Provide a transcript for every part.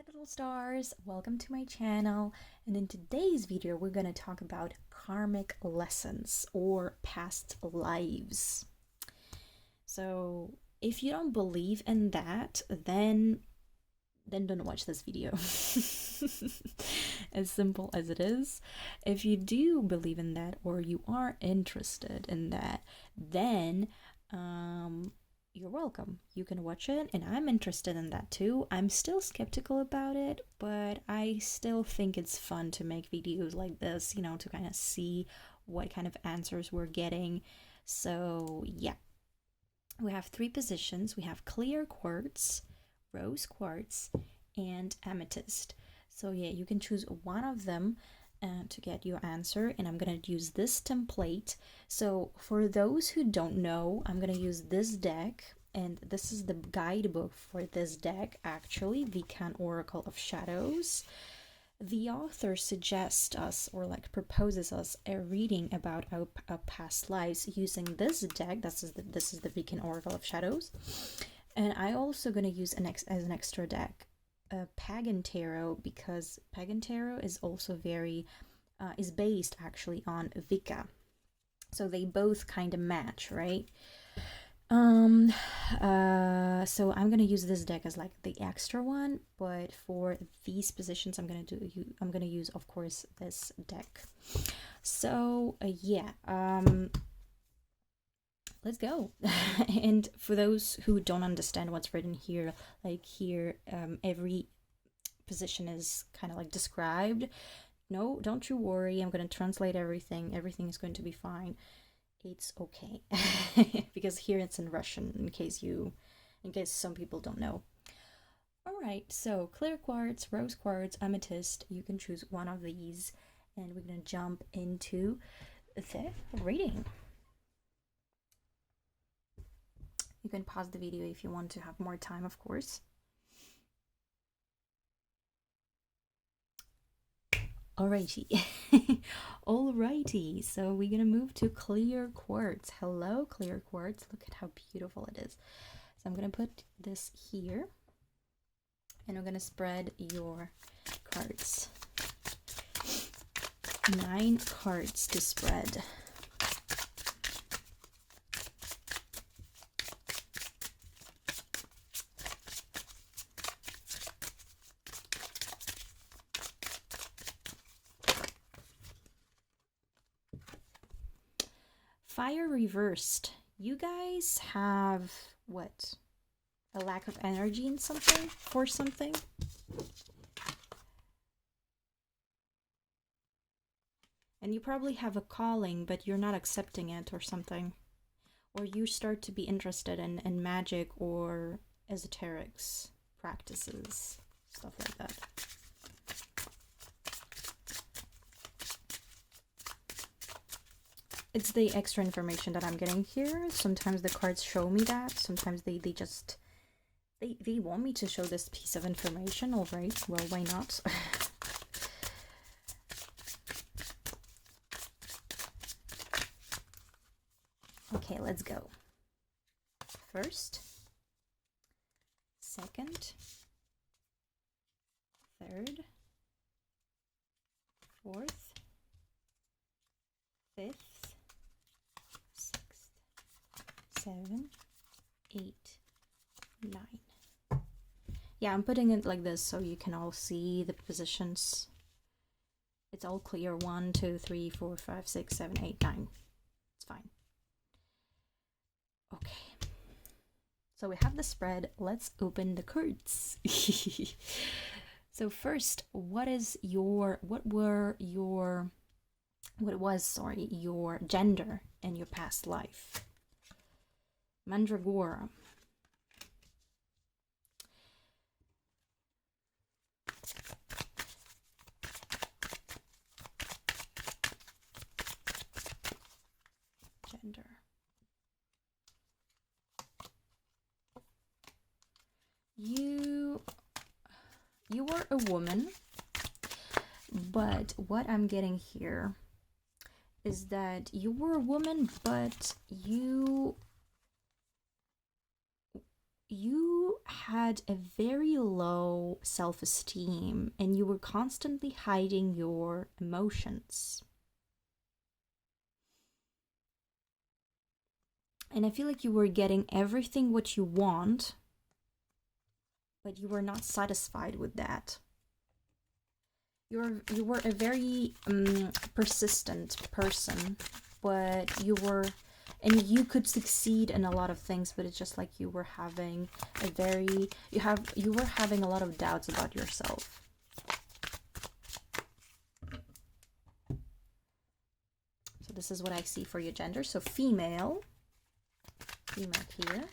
little stars, welcome to my channel, and in today's video we're going to talk about karmic lessons or past lives. So if you don't believe in that, then don't watch this video. As simple as it is. If you do believe in that or you are interested in that, then you're welcome. You can watch it, and I'm interested in that too. I'm still skeptical about it, but I still think it's fun to make videos like this, you know, to kind of see what kind of answers we're getting. So yeah, we have three positions. We have clear quartz, rose quartz, and amethyst. So yeah, you can choose one of them to get your answer, and I'm gonna use this template. So for those who don't know, I'm gonna use this deck, and this is the guidebook for this deck, actually, Wiccan Oracle of Shadows. The author suggests us, or like proposes us, a reading about our past lives using this deck. This is the Wiccan Oracle of Shadows, and I also gonna use as an extra deck Pagan Tarot, because Pagan Tarot is also very is based actually on Wicca, so they both kind of match, right? So I'm gonna use this deck as like the extra one, but for these positions I'm gonna use, of course, this deck. So yeah, let's go. And for those who don't understand what's written here, like here, every position is kind of like described. No, don't you worry, I'm going to translate everything. Everything is going to be fine. It's okay. Because here it's in Russian, in case some people don't know. All right, so clear quartz, rose quartz, amethyst, you can choose one of these, and we're going to jump into the reading. You can pause the video if you want to have more time, of course. Alrighty. Alrighty, so we're gonna move to clear quartz. Hello, clear quartz. Look at how beautiful it is. So I'm gonna put this here, and I'm gonna spread your cards. 9 cards to spread. Fire reversed. You guys have what? A lack of energy in something? For something? And you probably have a calling, but you're not accepting it or something. Or you start to be interested in magic or esoterics practices, stuff like that. It's the extra information that I'm getting here. Sometimes the cards show me that. Sometimes they just they want me to show this piece of information. All right, well, why not? Okay, let's go. First, second, third, fourth, fifth, 7, 8, 9. Yeah, I'm putting it like this so you can all see the positions. It's all clear. 1, 2, 3, 4, 5, 6, 7, 8, 9. It's fine. Okay. So we have the spread. Let's open the cards. So first, what was your gender in your past life? Mandragora. Gender. You were a woman, but what I'm getting here is that you were a woman, but you you had a very low self-esteem and you were constantly hiding your emotions. And I feel like you were getting everything what you want, but you were not satisfied with that. You were a very persistent person, but you could succeed in a lot of things, but it's just like you were having you were having a lot of doubts about yourself. So this is what I see for your gender. So female here.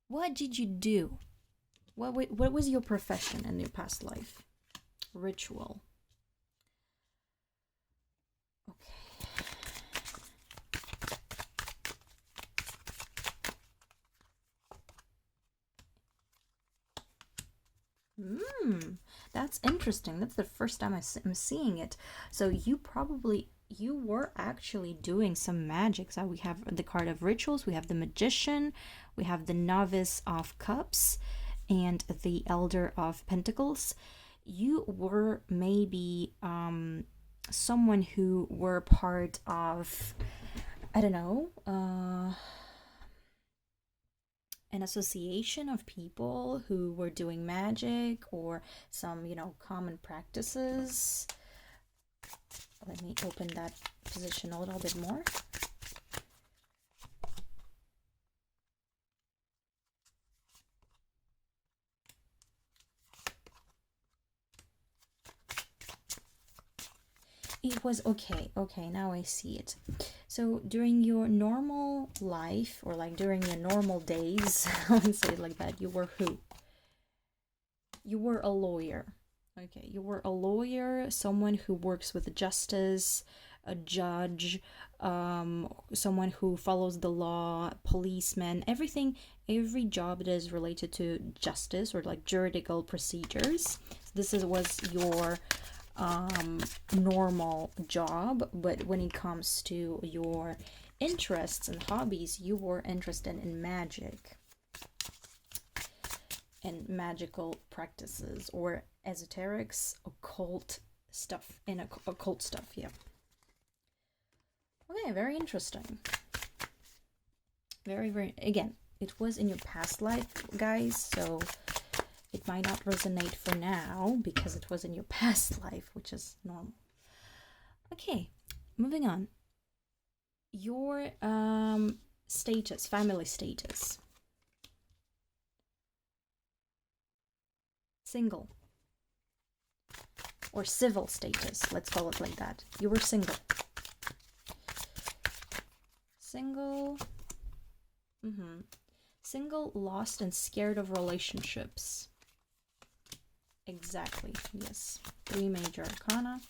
What did you do? What was your profession in your past life? Ritual. Okay. That's interesting. That's the first time I'm seeing it. So you were actually doing some magic. So we have the card of rituals, we have the magician, we have the novice of cups, and the elder of pentacles. You were maybe someone who were part of, I don't know, an association of people who were doing magic or some, common practices. Let me open that position a little bit more. It was okay. Okay, now I see it. So during your normal life, or like during your normal days, I would say it like that, you were who? You were a lawyer. Okay, you were a lawyer, someone who works with justice, a judge, someone who follows the law, policeman, everything, every job that is related to justice or like juridical procedures. This was your normal job, but when it comes to your interests and hobbies, you were interested in magic and magical practices or esoterics, occult stuff, yeah. Okay, very interesting. Very, very, again, it was in your past life, guys, so it might not resonate for now because it was in your past life, which is normal. Okay, moving on. Your status, family status. Single. Or civil status, let's call it like that. You were single. Single. Single, lost, and scared of relationships. Exactly, yes. 3 major arcana.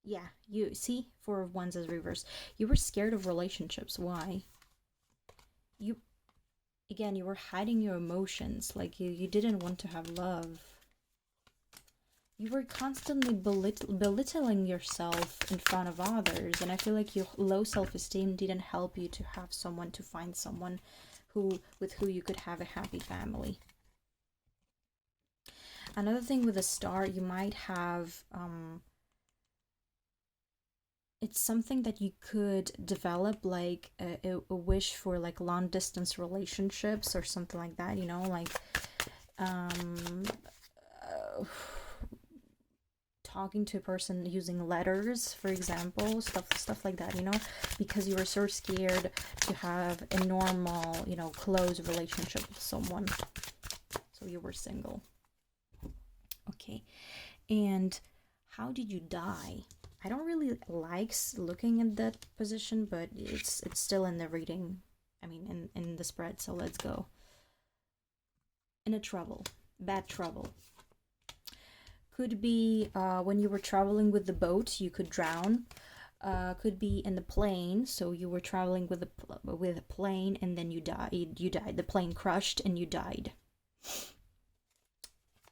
Yeah, you see, 4 of Wands is reversed. You were scared of relationships. Why? You were hiding your emotions. Like you didn't want to have love. You were constantly belittling yourself in front of others, and I feel like your low self-esteem didn't help you to have someone, to find someone with who you could have a happy family. Another thing with a star, you might have it's something that you could develop, like a wish for like long distance relationships or something like that, like talking to a person using letters, for example, stuff like that, because you were so scared to have a normal, close relationship with someone. So you were single. Okay. And how did you die? I don't really like looking at that position, but it's still in the reading. I mean, in the spread. So let's go. In a trouble, bad trouble. Could be when you were traveling with the boat, you could drown. Could be in the plane, so you were traveling with a plane and then you died. The plane crushed and you died.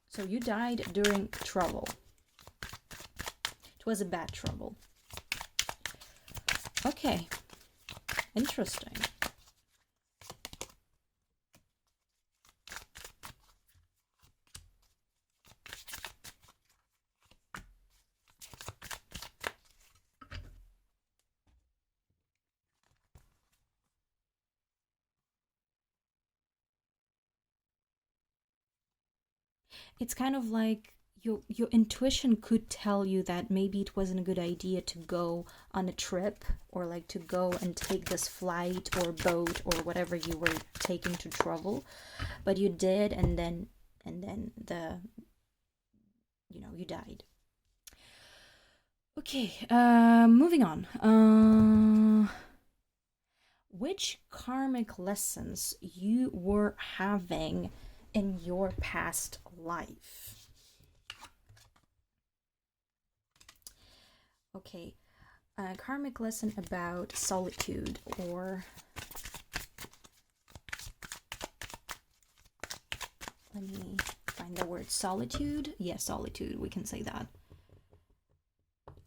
So you died during trouble. It was a bad trouble. Okay. Interesting. It's kind of like your intuition could tell you that maybe it wasn't a good idea to go on a trip, or like to go and take this flight or boat or whatever you were taking to travel, but you did, and then the you died. Okay, moving on. Which karmic lessons you were having in your past life? Okay, a karmic lesson about solitude, or let me find the word solitude. Yeah, solitude, we can say that.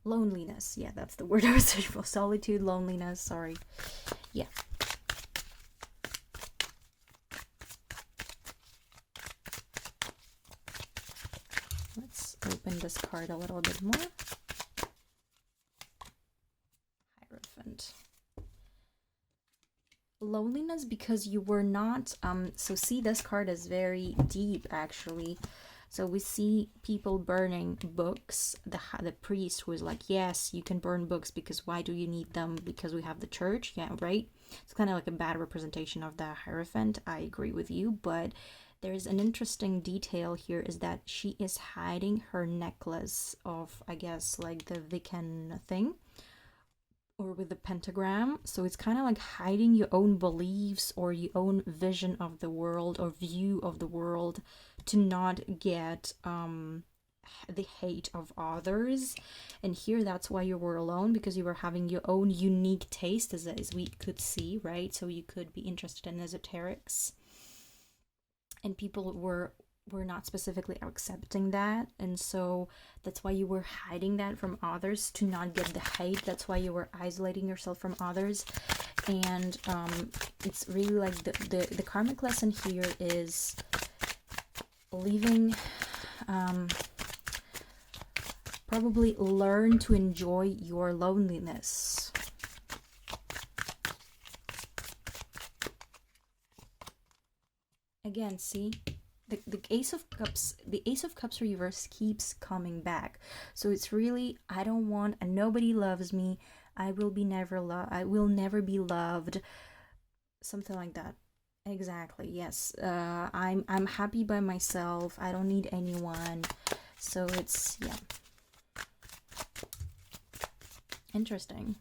Loneliness, yeah, that's the word I was searching for. Solitude, loneliness, sorry. Yeah. Let's open this card a little bit more. Hierophant. Loneliness because you were not so see, this card is very deep actually. So we see people burning books. The priest was like, yes, you can burn books, because why do you need them? Because we have the church. Yeah, right. It's kind of like a bad representation of the Hierophant. I agree with you, but there's an interesting detail here, is that she is hiding her necklace of, I guess, like the wiccan thing, or with the pentagram. So it's kind of like hiding your own beliefs or your own vision of the world or view of the world, to not get the hate of others. And here, that's why you were alone, because you were having your own unique taste, as we could see, right? So you could be interested in esoterics, and people were not specifically accepting that, and so that's why you were hiding that from others, to not get the hate. That's why you were isolating yourself from others. And it's really like the karmic lesson here is leaving, probably learn to enjoy your loneliness. Again, see, the ace of cups reverse keeps coming back. So it's really, I don't want, and nobody loves me, I will never be loved, something like that. Exactly, yes. I'm happy by myself, I don't need anyone. So it's, yeah, interesting.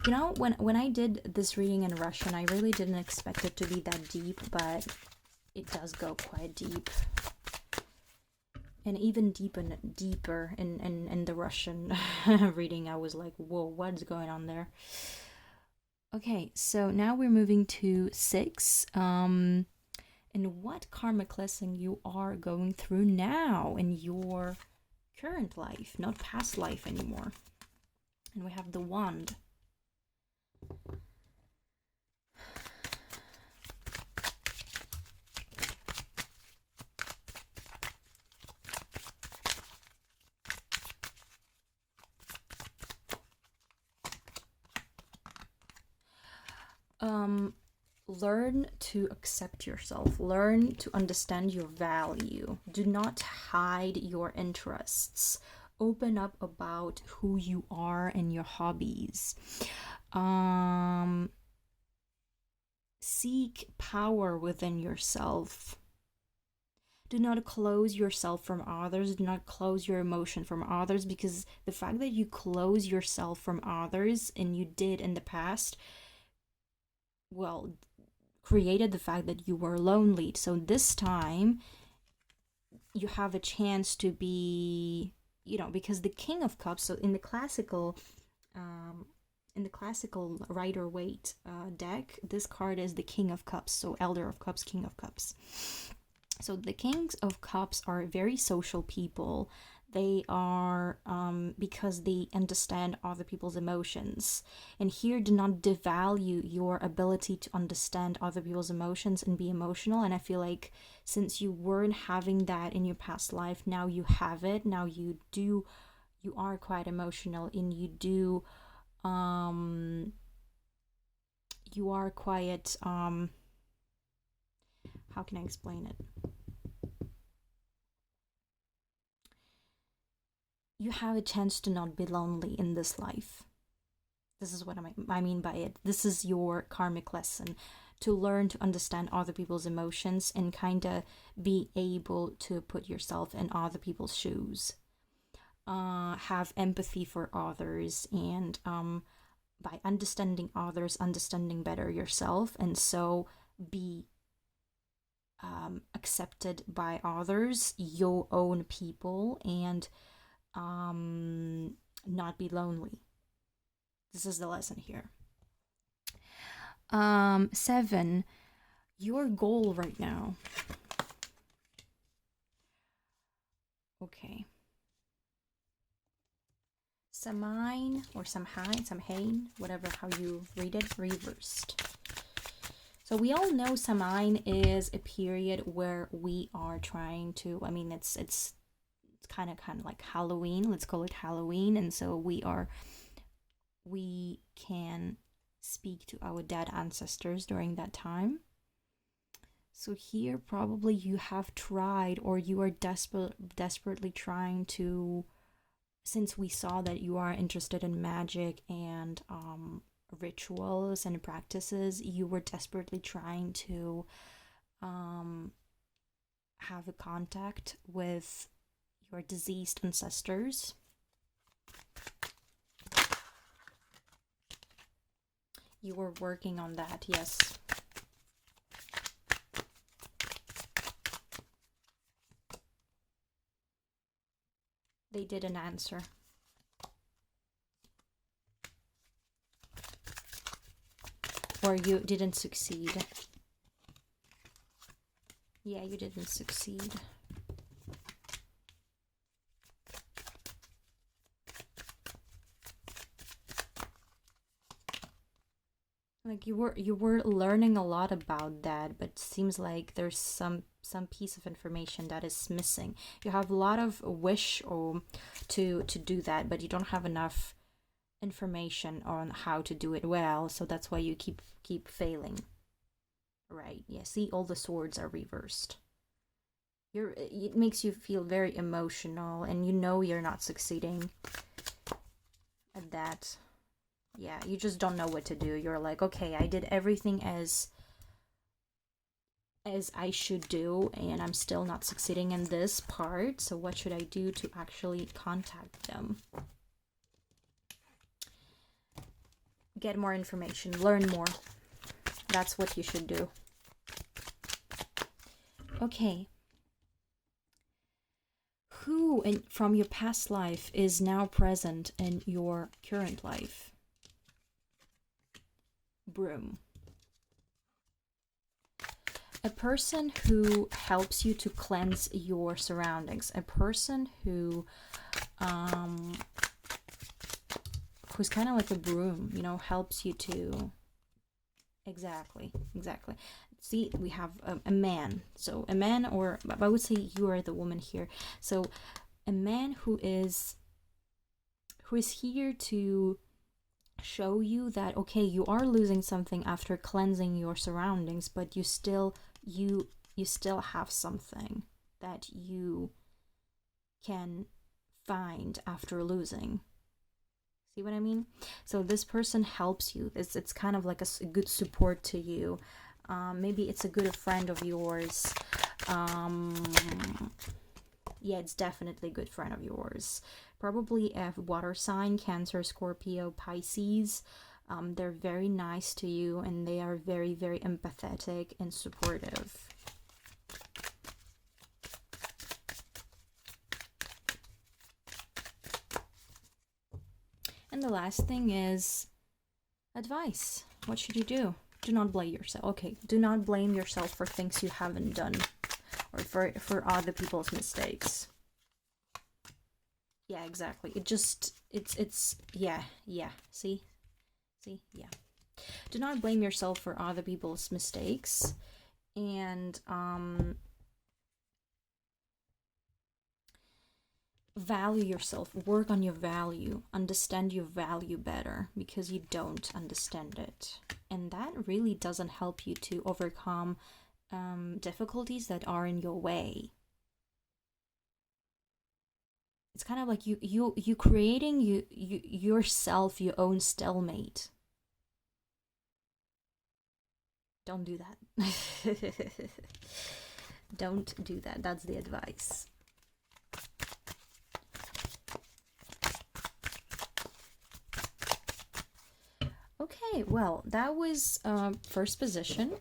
You know, when I did this reading in Russian, I really didn't expect it to be that deep, but it does go quite deep, and even deeper in the Russian reading. I was like, whoa, what's going on there? Okay, so now we're moving to 6. And what karmic lesson you are going through now in your current life, not past life anymore. And we have the wand. Learn to accept yourself. Learn to understand your value. Do not hide your interests. Open up about who you are and your hobbies. Seek power within yourself. Do not close yourself from others. Do not close your emotion from others, because the fact that you close yourself from others, and you did in the past, well, created the fact that you were lonely. So this time you have a chance to be, because the King of Cups, so in the classical Rider Waite deck, this card is the King of Cups, so Elder of Cups, King of Cups. So the Kings of Cups are very social people. They are, because they understand other people's emotions. And here, do not devalue your ability to understand other people's emotions and be emotional. And I feel like since you weren't having that in your past life, now you have it. Now you are quite emotional, and you are quite, how can I explain it? You have a chance to not be lonely in this life. This is what I mean by it. This is your karmic lesson, to learn to understand other people's emotions and kind of be able to put yourself in other people's shoes. Have empathy for others, and by understanding others, understanding better yourself, and so be accepted by others, your own people, and not be lonely. This is the lesson here. 7, your goal right now. Okay. Samhain or Samhain, whatever how you read it, reversed. So we all know Samhain is a period where we are trying to, I mean, it's kind of like Halloween. Let's call it Halloween. And so we can speak to our dead ancestors during that time. So here probably you have tried, or you are desperately trying to, since we saw that you are interested in magic and rituals and practices, you were desperately trying to have a contact with your deceased ancestors. You were working on that, yes. They didn't answer. Or you didn't succeed. Yeah, you didn't succeed. Like you were learning a lot about that, but it seems like there's some piece of information that is missing. You have a lot of wish or to do that, but you don't have enough information on how to do it well, so that's why you keep failing. Right. Yeah, see, all the swords are reversed. It makes you feel very emotional, and you know you're not succeeding at that. Yeah, you just don't know what to do. You're like, okay, I did everything as I should do, and I'm still not succeeding in this part, so what should I do to actually contact them? Get more information, learn more. That's what you should do. Okay. Who from your past life is now present in your current life? Broom. A person who helps you to cleanse your surroundings. A person who's kind of like a broom, helps you to... Exactly. See, we have a man. So a man, or I would say you are the woman here. So a man who is here to show you that, okay, you are losing something after cleansing your surroundings, but you still have something that you can find after losing. See what I mean? So this person helps you. It's kind of like a good support to you. Maybe it's a good friend of yours. Yeah, it's definitely a good friend of yours. Probably a water sign, Cancer, Scorpio, Pisces. They're very nice to you, and they are very, very empathetic and supportive. And the last thing is advice. What should you do? Do not blame yourself. Okay, do not blame yourself for things you haven't done or for other people's mistakes. Yeah, exactly. It's yeah, see, yeah. Do not blame yourself for other people's mistakes, and value yourself, work on your value, understand your value better, because you don't understand it, and that really doesn't help you to overcome difficulties that are in your way. It's kind of like you creating you yourself your own stalemate. Don't do that. Don't do that. That's the advice. Okay, well, that was first position,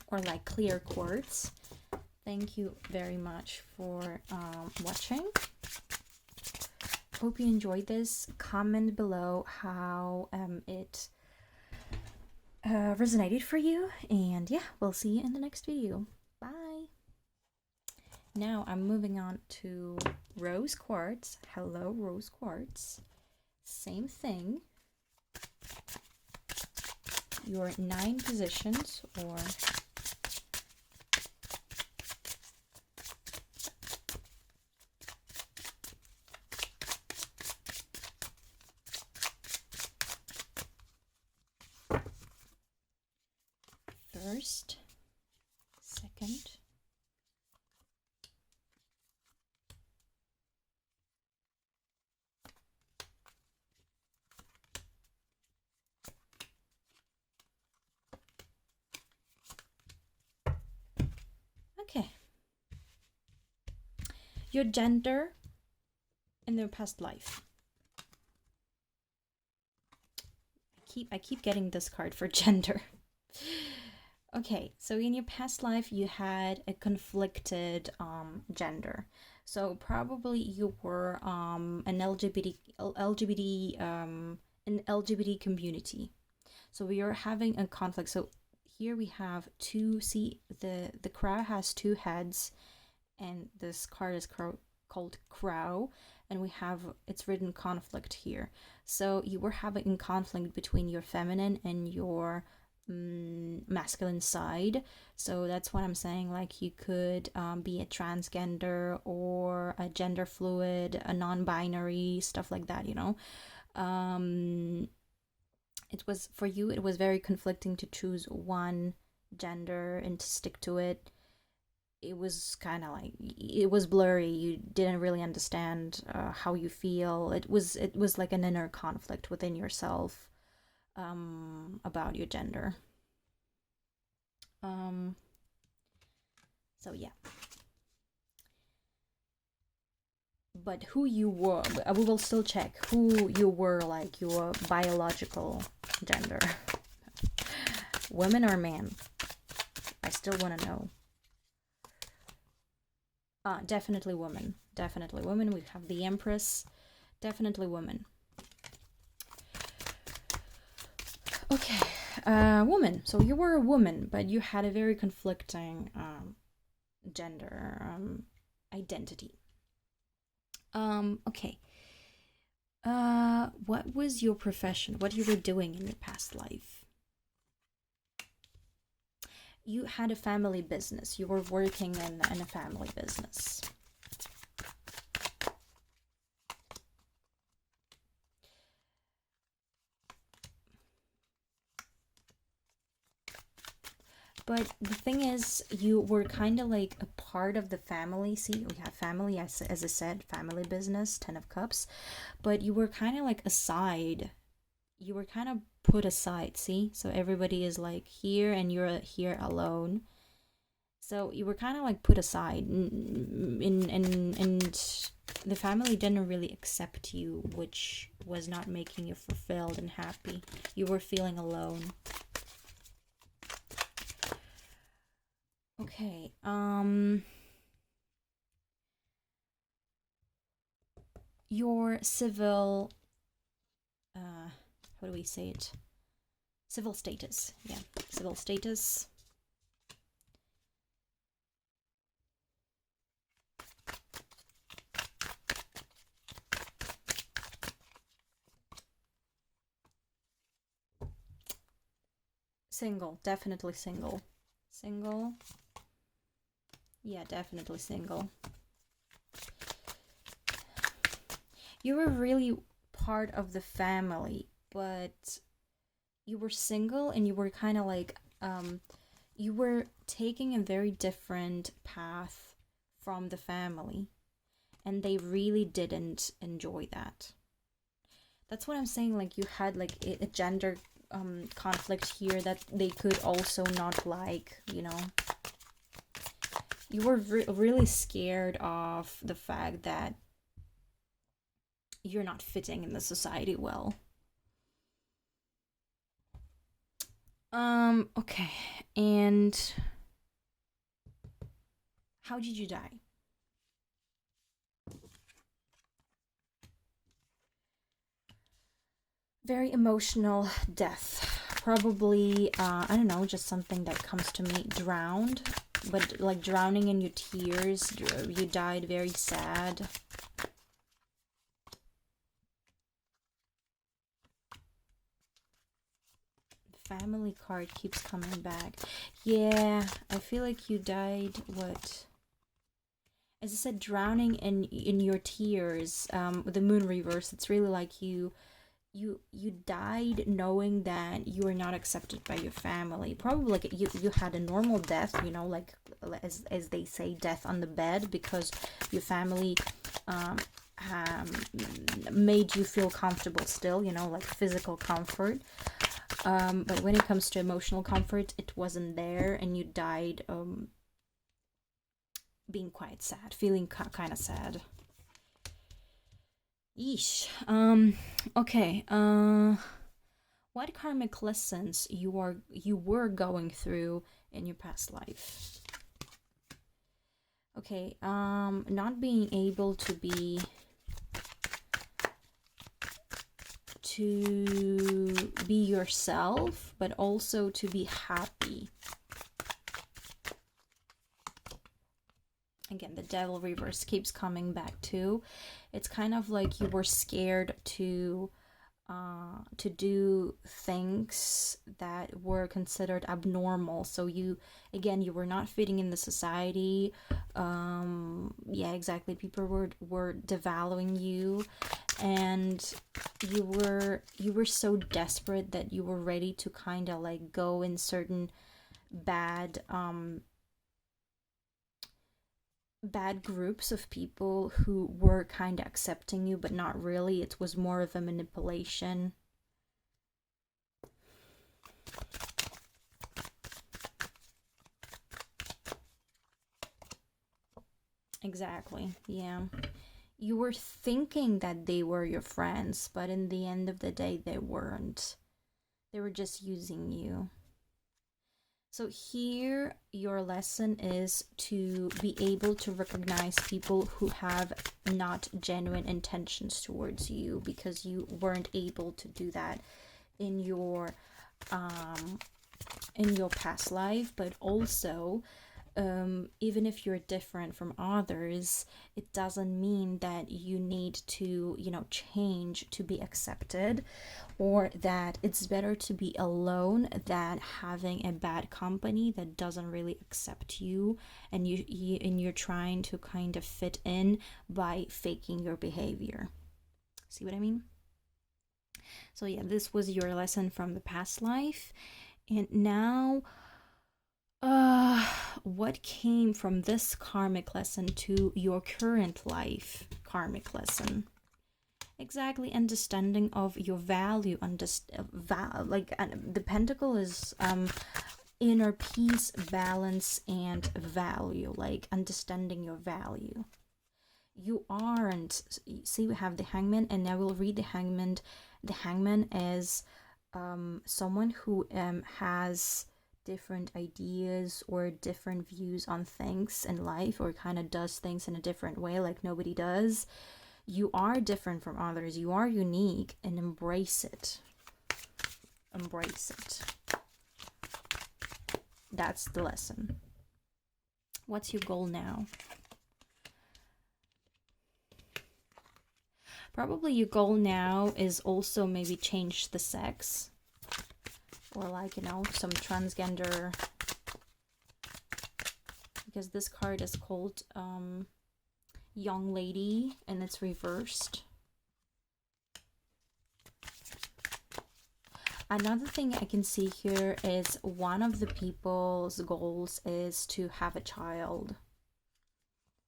or like clear quartz. Thank you very much for watching. Hope you enjoyed this. Comment below how it resonated for you, and yeah, we'll see you in the next video. Bye. Now I'm moving on to rose quartz. Hello, rose quartz. Same thing. Your 9 positions, or first, second, okay. Your gender in their past life. I keep getting this card for gender. Okay, so in your past life you had a conflicted gender. So probably you were an LGBT community. So we are having a conflict. So here we have two, see, the crow has 2 heads, and this card is called crow, and we have, it's written conflict here. So you were having conflict between your feminine and your masculine side. So that's what I'm saying, like you could be a transgender or a gender fluid, a non-binary, stuff like that, you know. It was, for you, it was very conflicting to choose one gender and to stick to it. It was kind of like, it was blurry. You didn't really understand how you feel. It was like an inner conflict within yourself about your gender. So yeah. But who you were, we will still check who you were, like your biological gender. Women or man? I still want to know. Definitely woman. Definitely woman. We have the Empress. Definitely woman. Okay. Woman. So you were a woman, but you had a very conflicting gender identity. Okay. What was your profession? What you were doing in your past life? You had a family business. You were working in a family business. But the thing is, you were kind of like a part of the family. See, we have family, as I said, family business, 10 of Cups. But you were kind of like aside. You were kind of put aside, see? So everybody is like here and you're here alone. So you were kind of like put aside. And the family didn't really accept you, which was not making you fulfilled and happy. You were feeling alone. Okay, your civil, how do we say it? Civil status, yeah, civil status. Single, definitely single. Single. Yeah, definitely single. You were really part of the family, but you were single and you were kind of like, you were taking a very different path from the family, and they really didn't enjoy that. That's what I'm saying. Like, you had like a gender conflict here that they could also not like, you know. You were really scared of the fact that you're not fitting in the society well. Okay. And how did you die? Very emotional death. Probably, I don't know, just something that comes to me. Drowned, but like drowning in your tears. You died very sad. Family card keeps coming back. Yeah, I feel like you died, what? As I said, drowning in your tears. With the moon reverse, it's really like you died knowing that you were not accepted by your family. Probably like you had a normal death, you know, like as they say, death on the bed, because your family um made you feel comfortable still, you know, like physical comfort. But when it comes to emotional comfort, it wasn't there, and you died being quite sad, feeling kind of sad. Yeesh. Okay. What karmic lessons you were going through in your past life? Okay. Not being able to be yourself, but also to be happy. Again, the devil reverse keeps coming back too. It's kind of like you were scared to do things that were considered abnormal. So you were not fitting in the society. Yeah, exactly. People were devaluing you, and you were so desperate that you were ready to kind of like go in certain bad bad groups of people who were kind of accepting you, but not really. It was more of a manipulation. Exactly, yeah. You were thinking that they were your friends, but in the end of the day, they weren't. They were just using you. So here, your lesson is to be able to recognize people who have not genuine intentions towards you, because you weren't able to do that in your past life. But also, even if you're different from others, it doesn't mean that you need to, you know, change to be accepted, or that it's better to be alone than having a bad company that doesn't really accept you, and you're trying to kind of fit in by faking your behavior. See what I mean? So yeah, this was your lesson from the past life. And now, what came from this karmic lesson to your current life karmic lesson? Exactly, understanding of your value. The pentacle is inner peace, balance, and value. Like understanding your value. You aren't. See, we have the hangman, and I will read the hangman. The hangman is someone who has different ideas or different views on things in life, or kind of does things in a different way, like nobody does. You are different from others. You are unique, and embrace it. Embrace it. That's the lesson. What's your goal now? Probably your goal now is also maybe change the sex. or like, you know, some transgender, because this card is called young lady and it's reversed. Another thing I can see here is one of the people's goals is to have a child,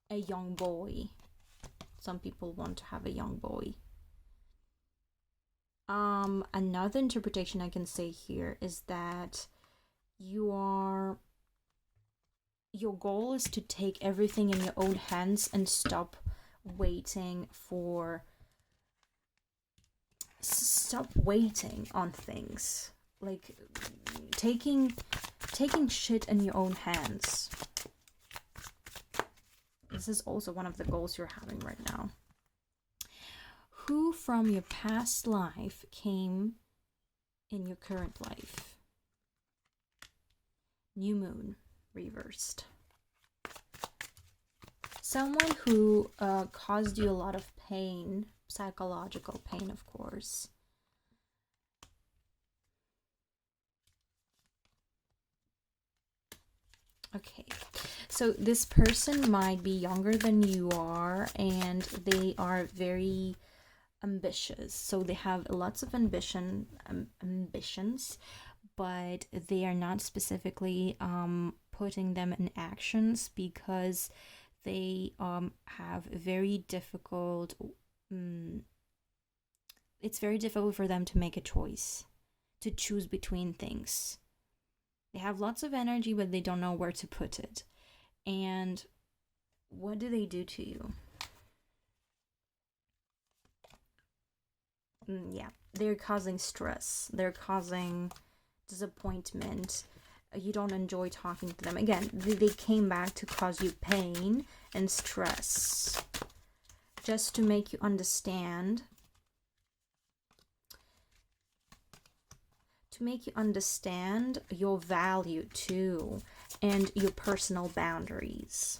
a young boy. Some people want to have a young boy. Another interpretation I can say here is that your goal is to take everything in your own hands and stop waiting on things, like taking shit in your own hands. This is also one of the goals you're having right now. Who from your past life came in your current life? New moon reversed. Someone who caused you a lot of pain, psychological pain, of course. Okay, so this person might be younger than you are, and they are very ambitious. So they have lots of ambitions, but they are not specifically putting them in actions because they have very difficult. It's very difficult for them to make a choice, to choose between things. They have lots of energy, but they don't know where to put it. And what do they do to you? Yeah, they're causing stress. They're causing disappointment. You don't enjoy talking to them. Again, they came back to cause you pain and stress. Just to make you understand. To make you understand your value too, and your personal boundaries.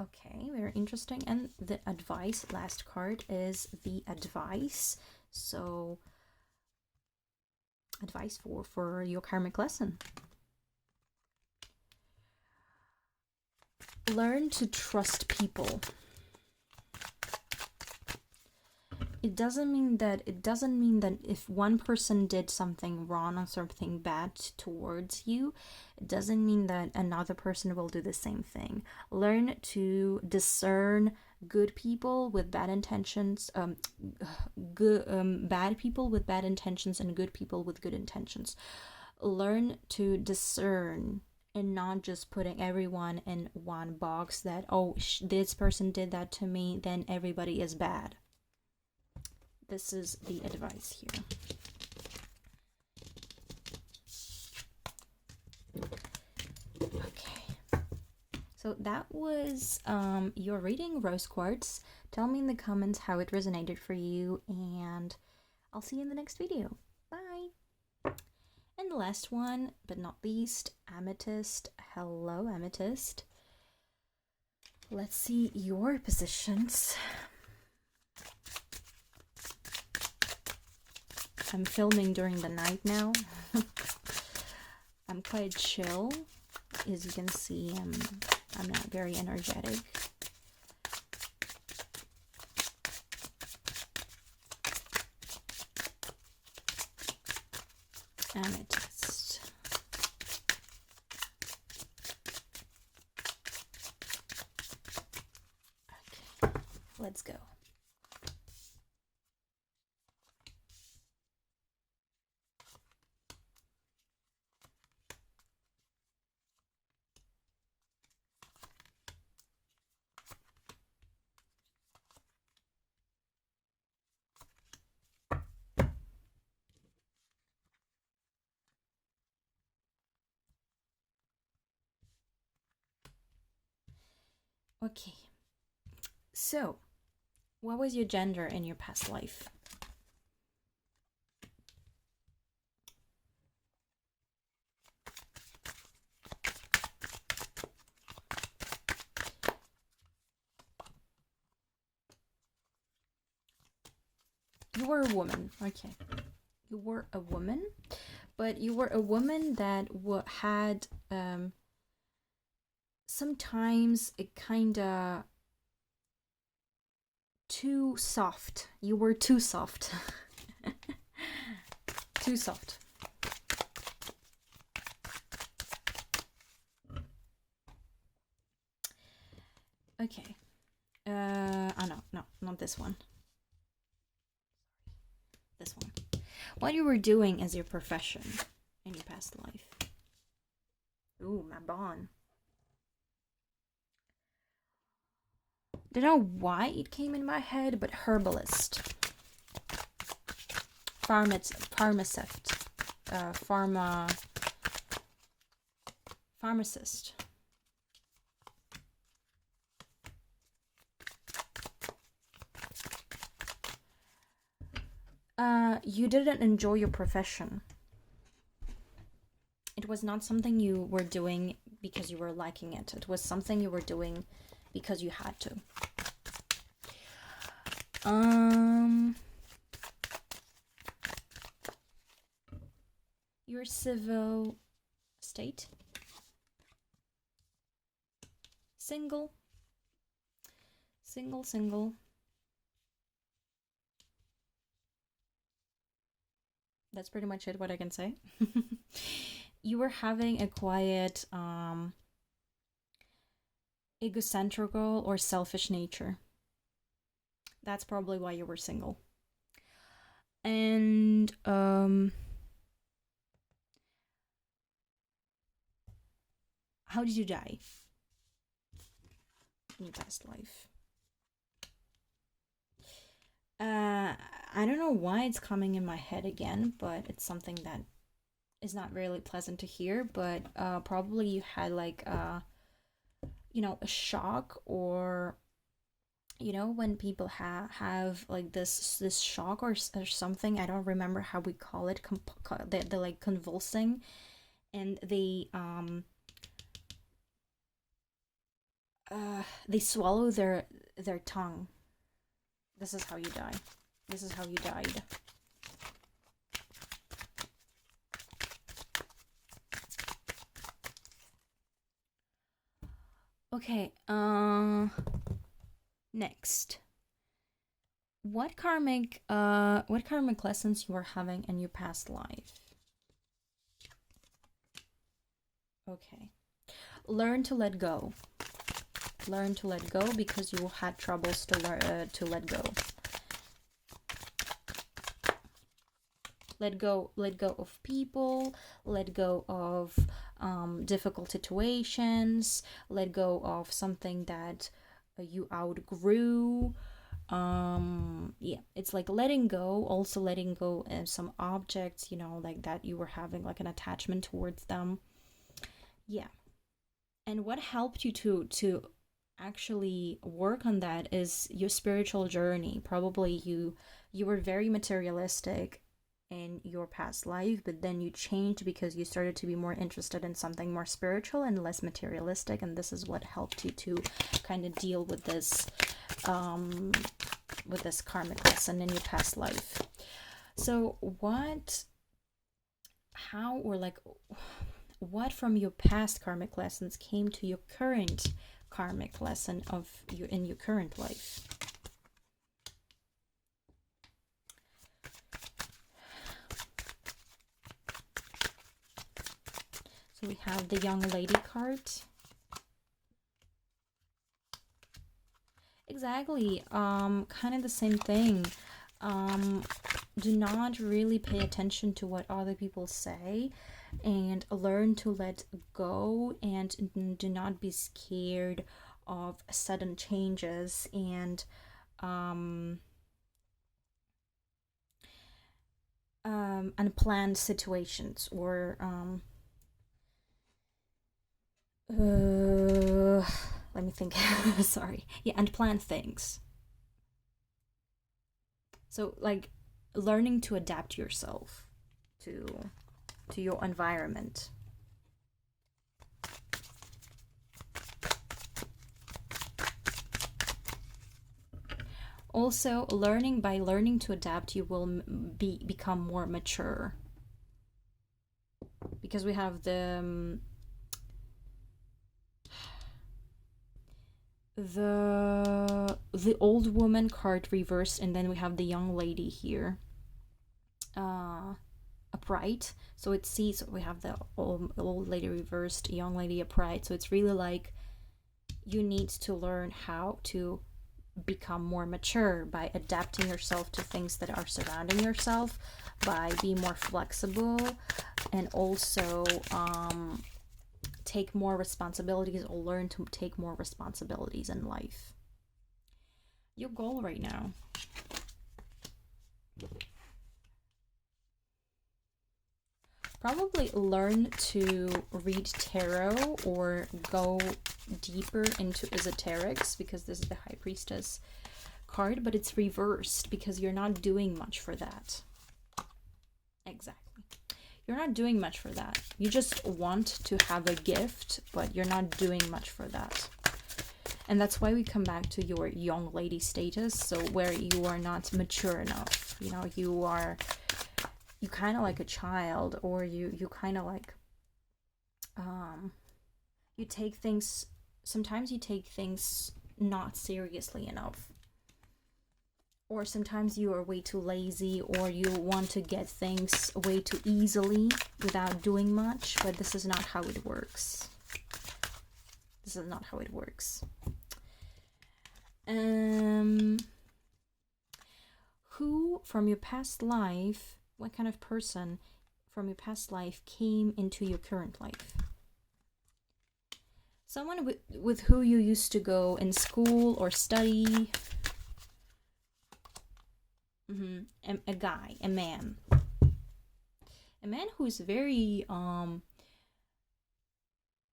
Okay, very interesting. And the advice, last card, is the advice. So, advice for your karmic lesson. Learn to trust people. It doesn't mean that if one person did something wrong or something bad towards you, it doesn't mean that another person will do the same thing. Learn to discern good people with bad intentions, bad people with bad intentions and good people with good intentions. Learn to discern and not just putting everyone in one box that, oh, this person did that to me, then everybody is bad. This is the advice here. Okay. So that was your reading, Rose Quartz. Tell me in the comments how it resonated for you, and I'll see you in the next video. Bye! And the last one, but not least, Amethyst. Hello, Amethyst. Let's see your positions. I'm filming during the night now. I'm quite chill. As you can see, I'm not very energetic. Amethyst. Okay, let's go. Okay, so what was your gender in your past life? were a woman. Okay. You were a woman, but you were a woman that had sometimes it kind of too soft. You were too soft. Too soft. Okay. Oh no, not this one. This one. What you were doing as your profession in your past life. Ooh, my bond. Don't know why it came in my head, but herbalist. Pharmacist. Pharmacist. You didn't enjoy your profession. It was not something you were doing because you were liking it. It was something you were doing because you had to. Your civil state? Single. That's pretty much it, what I can say. You were having a quiet, egocentrical or selfish nature. That's probably why you were single. And, how did you die in your past life? I don't know why it's coming in my head again, but it's something that is not really pleasant to hear, but probably you had like a shock, or when people have like this shock or something. I don't remember how we call it. They're like convulsing, and they swallow their tongue. This is how you die. This is how you died. Okay, next. What karmic lessons you were having in your past life? Okay. Learn to let go. Learn to let go because you had troubles to let go. Let go of people, let go of difficult situations, let go of something that you outgrew. Yeah, it's like letting go, also letting go of some objects, like that you were having like an attachment towards them. Yeah. And what helped you to actually work on that is your spiritual journey. Probably you were very materialistic in your past life, but then you changed because you started to be more interested in something more spiritual and less materialistic, and this is what helped you to kind of deal with this karmic lesson in your past life. So what from your past karmic lessons came to your current karmic lesson in your current life? So we have the young lady card. Exactly. Kind of the same thing. Do not really pay attention to what other people say, and learn to let go, and do not be scared of sudden changes and unplanned situations, or let me think. Sorry. Yeah, unplanned things. So like learning to adapt yourself to your environment. Also, by learning to adapt, you will become more mature. Because we have the old woman card reversed, and then we have the young lady here, upright. So it sees we have the old lady reversed, young lady upright. So it's really like you need to learn how to become more mature by adapting yourself to things that are surrounding yourself, by being more flexible, and also take more responsibilities, or learn to take more responsibilities in life. Your goal right now. Probably learn to read tarot or go deeper into esoterics, because this is the High Priestess card, but it's reversed because you're not doing much for that. Exactly. You're not doing much for that. You just want to have a gift, but you're not doing much for that. And that's why we come back to your young lady status, so where you are not mature enough. You know, you kind of like a child, or you kind of like you take things, sometimes you take things not seriously enough, or sometimes you are way too lazy, or you want to get things way too easily without doing much, but this is not how it works. This is not how it works. Who from your past life, what kind of person from your past life came into your current life? Someone with who you used to go in school or study. A guy, a man who's very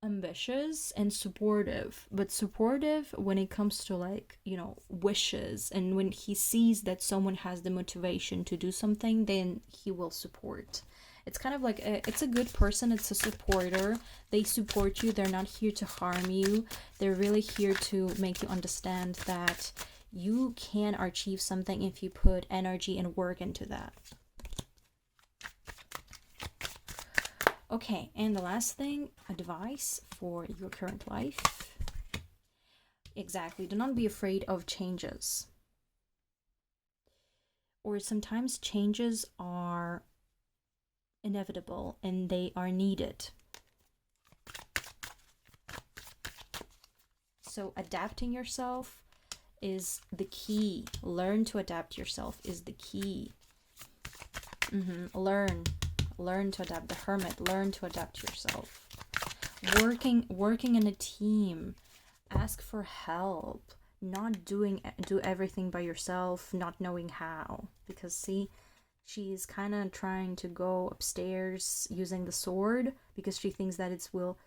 ambitious and supportive, but supportive when it comes to, like, you know, wishes, and when he sees that someone has the motivation to do something, then he will support. It's kind of like it's a good person, it's a supporter. They support you, they're not here to harm you. They're really here to make you understand that you can achieve something if you put energy and work into that. Okay, and the last thing, advice for your current life. Exactly, do not be afraid of changes. Or sometimes changes are inevitable and they are needed. So adapting yourself is the key. Learn to adapt yourself is the key. Learn to adapt. The Hermit, learn to adapt yourself. Working in a team. Ask for help. Not do everything by yourself, not knowing how. Because see, she's kind of trying to go upstairs using the sword because she thinks that it will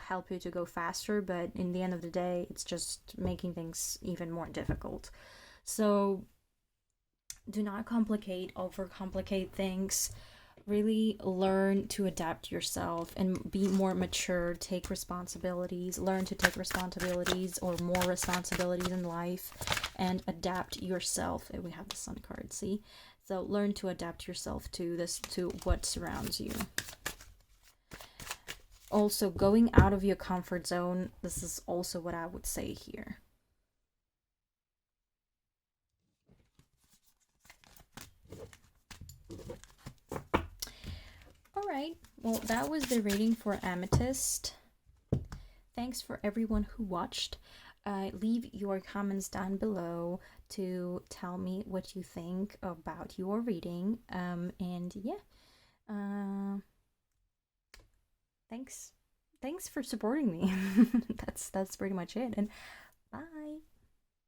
help you to go faster, but in the end of the day, it's just making things even more difficult. So do not overcomplicate things. Really learn to adapt yourself and be more mature. Take responsibilities. Learn to take responsibilities, or more responsibilities in life, and adapt yourself. And we have the Sun card, see? So learn to adapt yourself to what surrounds you. Also, going out of your comfort zone. This is also what I would say here. Alright, well, that was the reading for Amethyst. Thanks for everyone who watched. Leave your comments down below to tell me what you think about your reading. And yeah, thanks for supporting me. That's pretty much it, and bye.